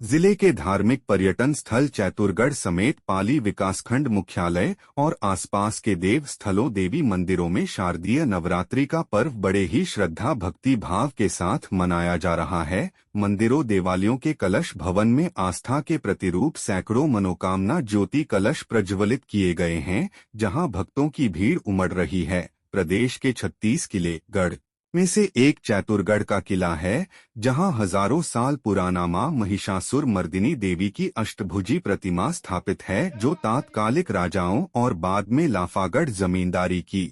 जिले के धार्मिक पर्यटन स्थल चैतुरगढ़ समेत पाली विकासखंड मुख्यालय और आसपास के देव स्थलों देवी मंदिरों में शारदीय नवरात्रि का पर्व बड़े ही श्रद्धा भक्ति भाव के साथ मनाया जा रहा है। मंदिरों देवालयों के कलश भवन में आस्था के प्रतिरूप सैकड़ों मनोकामना ज्योति कलश प्रज्वलित किए गए हैं, जहां भक्तों की भीड़ उमड़ रही है। प्रदेश के 36 किले गढ़ में से एक चैतुरगढ़ का किला है, जहां हजारों साल पुराना मां महिषासुर मर्दिनी देवी की अष्टभुजी प्रतिमा स्थापित है, जो तात्कालिक राजाओं और बाद में लाफागढ़ जमींदारी की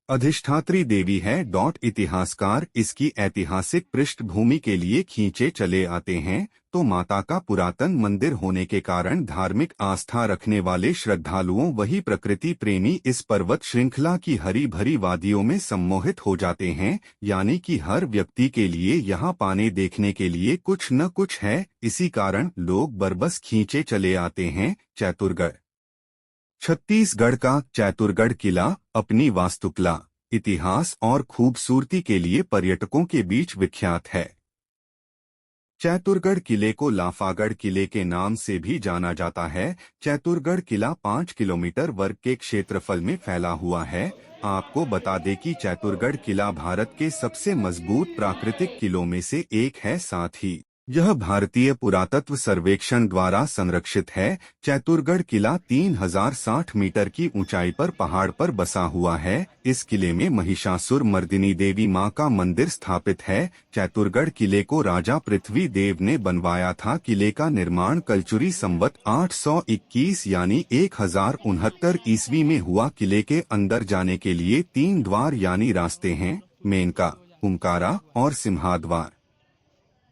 अधिष्ठात्री देवी है। इतिहासकार इसकी ऐतिहासिक पृष्ठभूमि के लिए खींचे चले आते हैं, तो माता का पुरातन मंदिर होने के कारण धार्मिक आस्था रखने वाले श्रद्धालुओं वही प्रकृति प्रेमी इस पर्वत श्रृंखला की हरी भरी वादियों में सम्मोहित हो जाते हैं। यानी कि हर व्यक्ति के लिए यहाँ पाने देखने के लिए कुछ न कुछ है, इसी कारण लोग बरबस खींचे चले आते हैं। चैतुरगढ़ छत्तीसगढ़ का चैतुरगढ़ किला अपनी वास्तुकला, इतिहास और खूबसूरती के लिए पर्यटकों के बीच विख्यात है। चैतुरगढ़ किले को लाफागढ़ किले के नाम से भी जाना जाता है। चैतुरगढ़ किला 5 किलोमीटर वर्ग के क्षेत्रफल में फैला हुआ है। आपको बता दें कि चैतुरगढ़ किला भारत के सबसे मजबूत प्राकृतिक किलों में से एक है, साथ ही यह भारतीय पुरातत्व सर्वेक्षण द्वारा संरक्षित है। चैतुरगढ़ किला 3060 मीटर की ऊंचाई पर पहाड़ पर बसा हुआ है। इस किले में महिषासुर मर्दिनी देवी मां का मंदिर स्थापित है। चैतुरगढ़ किले को राजा पृथ्वी देव ने बनवाया था। किले का निर्माण कलचुरी संवत 821 यानी 1069 ईस्वी में हुआ। किले के अंदर जाने के लिए 3 द्वार यानी रास्ते हैं, मेनका, कुमकारा और सिंहाद्वार।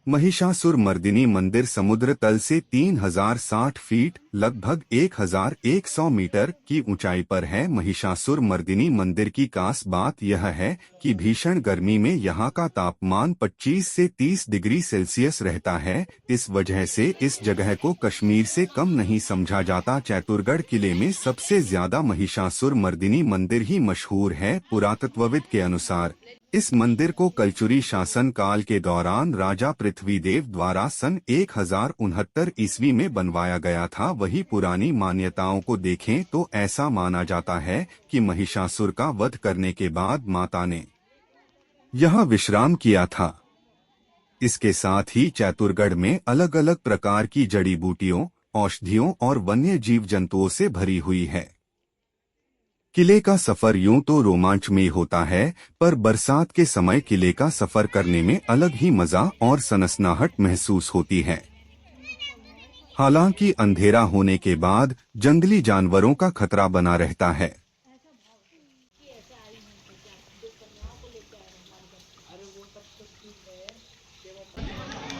महिषासुर मर्दिनी मंदिर समुद्र तल से 3060 फीट लगभग 1100 मीटर की ऊंचाई पर है। महिषासुर मर्दिनी मंदिर की खास बात यह है कि भीषण गर्मी में यहाँ का तापमान 25 से 30 डिग्री सेल्सियस रहता है। इस वजह से इस जगह को कश्मीर से कम नहीं समझा जाता। चैतुरगढ़ किले में सबसे ज्यादा महिषासुर मर्दिनी मंदिर ही मशहूर है। पुरातत्वविद के अनुसार इस मंदिर को कलचुरी शासन काल के दौरान राजा पृथ्वीदेव द्वारा सन 1069 ईस्वी में बनवाया गया था। वही पुरानी मान्यताओं को देखें तो ऐसा माना जाता है कि महिषासुर का वध करने के बाद माता ने यहाँ विश्राम किया था। इसके साथ ही चैतुरगढ़ में अलग अलग प्रकार की जड़ी बूटियों, औषधियों और वन्य जीव जंतुओं से भरी हुई है। किले का सफर यूं तो रोमांचमयी होता है, पर बरसात के समय किले का सफर करने में अलग ही मजा और सनसनाहट महसूस होती है। हालांकि अंधेरा होने के बाद जंगली जानवरों का खतरा बना रहता है।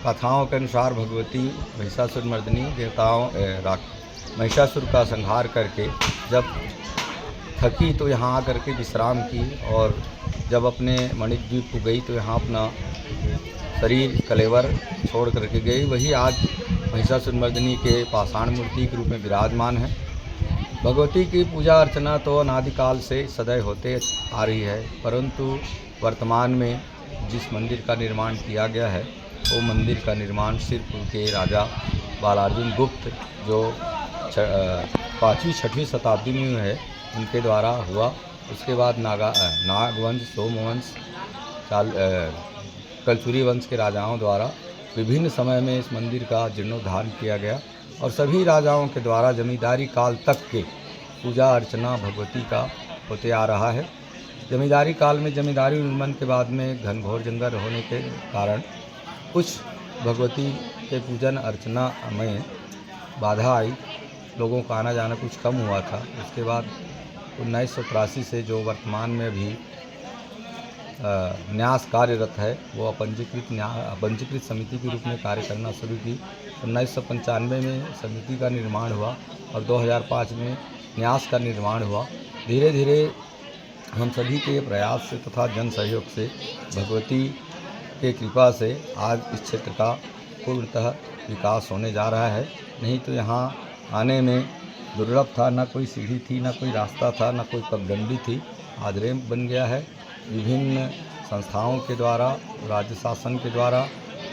कथाओं के अनुसार भगवती महिषासुर मर्दिनी देवताओं महिषासुर का संहार करके जब थकी तो यहाँ आकर के विश्राम की, और जब अपने मणिक द्वीप को गई तो यहाँ अपना शरीर कलेवर छोड़ करके गई। वही आज महिषासुर मर्दिनी के पाषाण मूर्ति के रूप में विराजमान है। भगवती की पूजा अर्चना तो अनादिकाल से सदैव होते आ रही है, परंतु वर्तमान में जिस मंदिर का निर्माण किया गया है वो मंदिर का निर्माण सिरपुर के राजा बालार्जुन गुप्त, जो 5वीं-6वीं शताब्दी में है, उनके द्वारा हुआ। उसके बाद नागवंश, सोमवंश, कलचुरी वंश के राजाओं द्वारा विभिन्न समय में इस मंदिर का जीर्णोद्धार किया गया, और सभी राजाओं के द्वारा जमींदारी काल तक के पूजा अर्चना भगवती का होते आ रहा है। जमींदारी काल में जमींदारी उन्मूलन के बाद में घनघोर जंगल होने के कारण कुछ भगवती के पूजन अर्चना में बाधा आई, लोगों का आना जाना कुछ कम हुआ था। उसके बाद 1983 से जो वर्तमान में भी न्यास कार्यरत है, वो अपंजीकृत समिति के रूप में कार्य करना शुरू की। 1995 में समिति का निर्माण हुआ और 2005 में न्यास का निर्माण हुआ। धीरे धीरे हम सभी के प्रयास से तथा जन सहयोग से भगवती के कृपा से आज इस क्षेत्र का पूर्णतः विकास होने जा रहा है। नहीं तो यहाँ आने में दुर्लभ था, ना कोई सीढ़ी थी, ना कोई रास्ता था, ना कोई पगडंडी थी। आज रैंप बन गया है। विभिन्न संस्थाओं के द्वारा, राज्य शासन के द्वारा,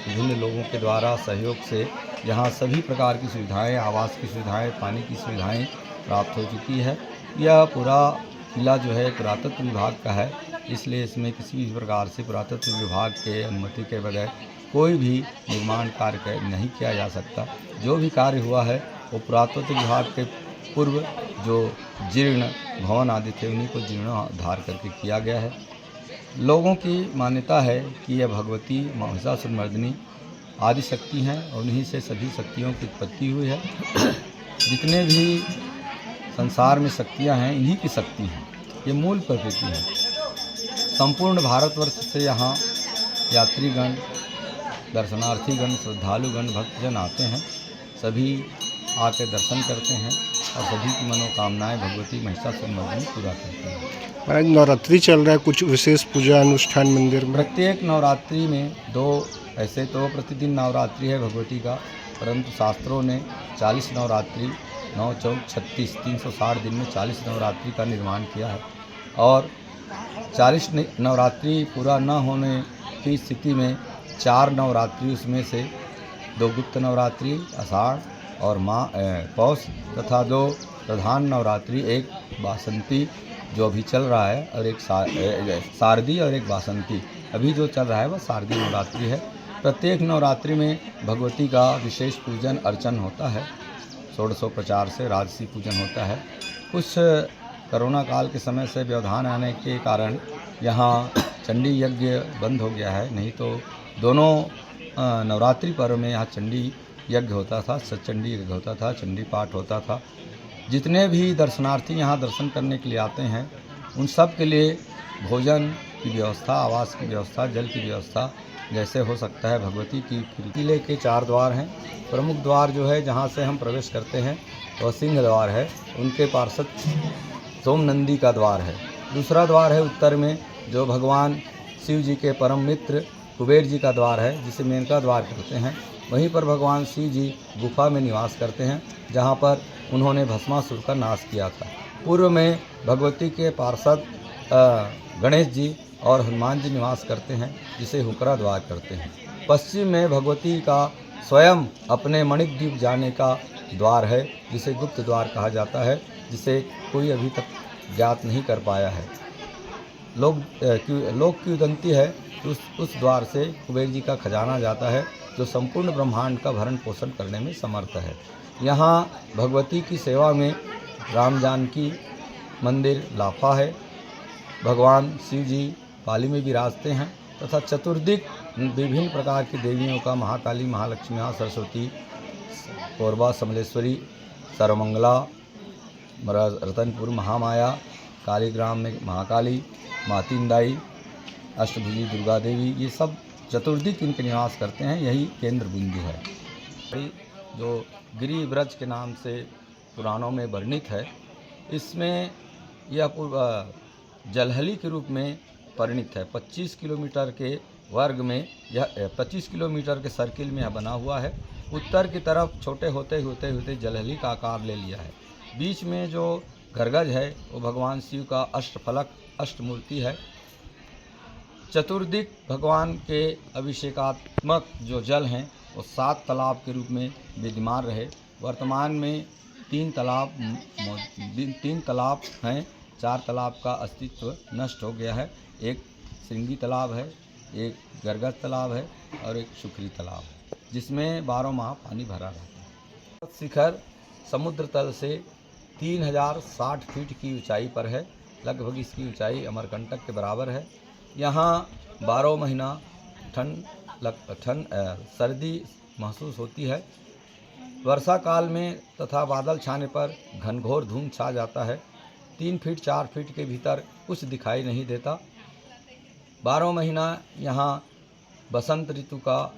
विभिन्न लोगों के द्वारा सहयोग से जहाँ सभी प्रकार की सुविधाएं, आवास की सुविधाएं, पानी की सुविधाएं प्राप्त हो चुकी है। यह पूरा किला जो है पुरातत्व विभाग का है, इसलिए इसमें किसी भी प्रकार से पुरातत्व विभाग के अनुमति के बगैर कोई भी निर्माण कार्य नहीं किया जा सकता। जो भी कार्य हुआ है वो पुरातत्व विभाग के पूर्व जो जीर्ण भवन आदि थे उन्हीं को जीर्णोद्धार करके किया गया है। लोगों की मान्यता है कि यह भगवती महिषासुरमर्दिनी आदि शक्ति हैं और उन्हीं से सभी शक्तियों की उत्पत्ति हुई है। जितने भी संसार में शक्तियां हैं इन्हीं की शक्ति हैं, ये मूल प्रकृति है। संपूर्ण भारतवर्ष से यहाँ यात्रीगण, दर्शनार्थीगण, श्रद्धालुगण, भक्तजन आते हैं, सभी आके दर्शन करते हैं और सभी की मनोकामनाएं भगवती महिषासुरमर्दिनी पूरा करते हैं। महाराज नवरात्रि चल रहा है, कुछ विशेष पूजा अनुष्ठान मंदिर में? प्रत्येक नवरात्रि में ऐसे तो प्रतिदिन नवरात्रि है भगवती का, परंतु शास्त्रों ने 40 नवरात्रि 9 4 36 360 दिन में 40 नवरात्रि का निर्माण किया है। और 40 नवरात्रि पूरा न होने की स्थिति में 4 नवरात्रि उसमें से 2 गुप्त नवरात्रि आषाढ़ और पौष तथा 2 प्रधान नवरात्रि, एक बासंती जो अभी चल रहा है और एक शारदी और एक बासंती। अभी जो चल रहा है वह शारदी नवरात्रि है। प्रत्येक नवरात्रि में भगवती का विशेष पूजन अर्चन होता है, षोडशोपचार से राजसी पूजन होता है। कुछ कोरोना काल के समय से व्यवधान आने के कारण यहाँ चंडी यज्ञ बंद हो गया है, नहीं तो दोनों नवरात्रि पर्व में यहाँ चंडी यज्ञ होता था, सचंडी यज्ञ होता था, चंडी पाठ होता था। जितने भी दर्शनार्थी यहाँ दर्शन करने के लिए आते हैं उन सब के लिए भोजन की व्यवस्था, आवास की व्यवस्था, जल की व्यवस्था जैसे हो सकता है भगवती की। किले के 4 द्वार हैं। प्रमुख द्वार जो है जहाँ से हम प्रवेश करते हैं वह सिंह द्वार है, उनके पार्षद सोमनंदी का द्वार है। दूसरा द्वार है उत्तर में जो भगवान शिव जी के परम मित्र कुबेर जी का द्वार है, जिसे मेनका द्वार कहते हैं। वहीं पर भगवान शिव जी गुफा में निवास करते हैं जहाँ पर उन्होंने भस्मासुर का नाश किया था। पूर्व में भगवती के पार्षद गणेश जी और हनुमान जी निवास करते हैं, जिसे हुकरा द्वार करते हैं। पश्चिम में भगवती का स्वयं अपने मणिद्वीप जाने का द्वार है, जिसे गुप्त द्वार कहा जाता है, जिसे कोई अभी तक ज्ञात नहीं कर पाया है। लोक की उदंती है उस द्वार से कुबेर जी का खजाना जाता है, जो संपूर्ण ब्रह्मांड का भरण पोषण करने में समर्थ है। यहाँ भगवती की सेवा में राम जानकी मंदिर लाफा है। भगवान शिव जी पाली में विराजते हैं तथा चतुर्दिक विभिन्न प्रकार की देवियों का, महाकाली, महालक्ष्मी, सरस्वती, कोरबा, समलेश्वरी, सर्वमंगला, रतनपुर महामाया, कालीग्राम में महाकाली, मातिंदाई, अष्टभुजी दुर्गा देवी, ये सब चतुर्दिक इनके निवास करते हैं। यही केंद्र बिंदु है जो गिरि ब्रज के नाम से पुराणों में वर्णित है। इसमें यह जलहली के रूप में परिणित है। 25 किलोमीटर के वर्ग में यह 25 किलोमीटर के सर्किल में यह बना हुआ है। उत्तर की तरफ छोटे होते होते जलहली का आकार ले लिया है। बीच में जो गर्गज है वो भगवान शिव का अष्टफलक अष्टमूर्ति है। चतुर्दिक भगवान के अभिषेकात्मक जो जल हैं वो 7 तालाब के रूप में विद्यमान रहे। वर्तमान में 3 तालाब हैं। 4 तालाब का अस्तित्व नष्ट हो गया है। एक श्रृंगी तालाब है, एक गर्गज तालाब है और एक सुखरी तालाब है, जिसमें 12 माह पानी भरा रहता है। शिखर समुद्र तल से 3060 फीट की ऊंचाई पर है। लगभग इसकी ऊंचाई अमरकंटक के बराबर है। यहाँ 12 महीना सर्दी महसूस होती है। वर्षा काल में तथा बादल छाने पर घनघोर धुंध छा जाता है। 3 फीट 4 फीट के भीतर कुछ दिखाई नहीं देता। 12 महीना यहाँ बसंत ऋतु का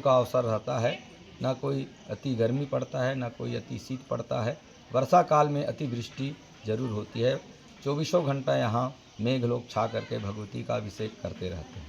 अवसर रहता है। न कोई अति गर्मी पड़ता है, न कोई अति शीत पड़ता है। वर्षा काल में अतिवृष्टि जरूर होती है। 24 घंटा यहाँ मेघ लोग छा करके भगवती का अभिषेक करते रहते हैं।